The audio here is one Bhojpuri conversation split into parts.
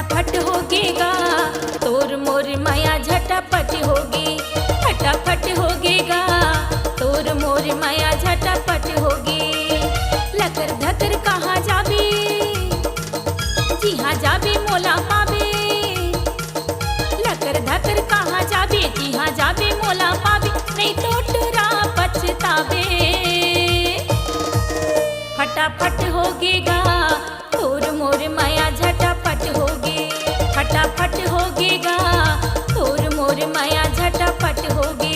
फटाफट होगेगा तोर मोर माया झटापट होगी, फटाफट होगेगा तोर मोर माया झटापट होगी। लकर धकर कहाँ जाबे, जी हाँ जाबे मोला पाबे। लकर धकर कहाँ जाबे, जी हाँ जाबे मोला पाबे, नहीं तो टुरा पछतावे। फटाफट होगेगा तोर मोर माया झटापट होगी, फटाफट होगेगा तोर मोर माया झटापट होगी।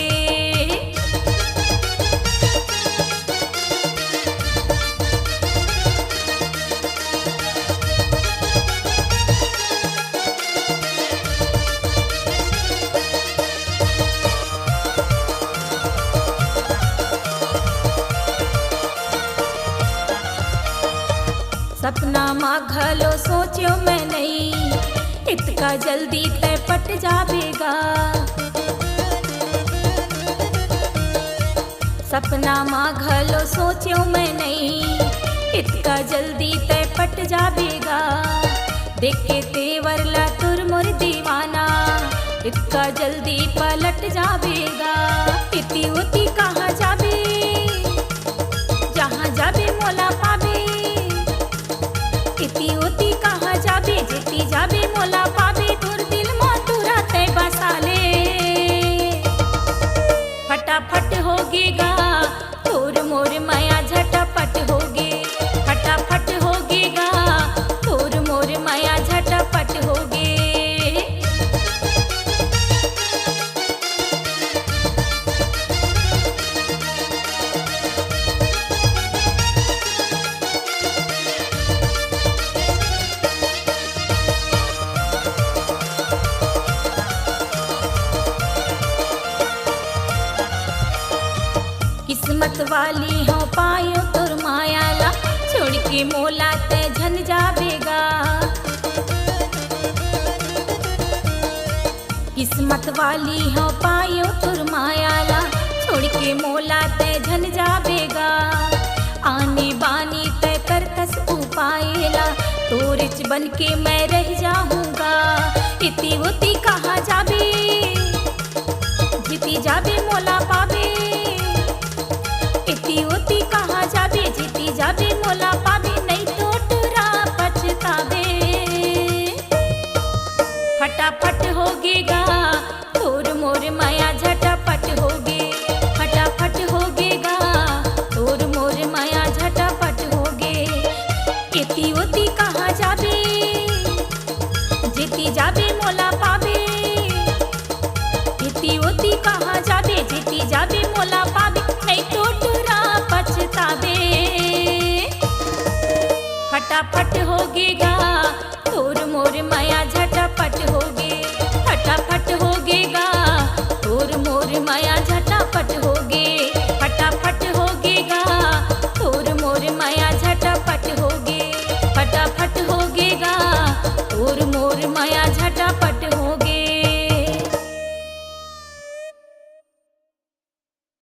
सपना माँ घलो सोचियो मैं नहीं, इतका जल्दी तय पट जाबेगा। सपना माँ घलो सोचियो मैं नहीं, इतका जल्दी तय पट जाबेगा। देख के तेवर ला तुर मोर दीवाना, इतका जल्दी पलट जाबेगा। इति उति कहाँ जाबे, जहाँ जाबे मोला पाबे। इति उति कहाँ जाबे, जिति जाबे मोला पाबे, तोर दिल में तुरा तय बसाले। फटाफट होगेगा तोर मोर माया झटापट होगे, फटाफट होगेगा तोर मोर माया झटापट होगे। किस्मत वाली हो पायो तोर मायाला, छोड़ के मोला ते झन जाबेगा। किस्मत वाली हो पायो तोर मायाला, छोड़ के मोला ते झन जाबेगा। आने बानी तय करतस उपायला, तोरिच बन के मैं रह जाऊंगा। इति उति कहाँ जाबे, जिति जाबे मोला पाबे। इति उति कहाँ जाबे, जिति जाबे मोला पाबे, नहीं तो टुरा पछतावे। फटाफट होगेगा तोर मोर माया झटापट होगे, फटाफट होगेगा तोर मोर माया झटापट होगे। इति उति कहाँ जाबे, जिति जाबे मोला पाबे। इति उति कहाँ जाबे, जिति जाबे मोला पाबे, नहीं तो टुरा पछतावे। फटाफट होगेगा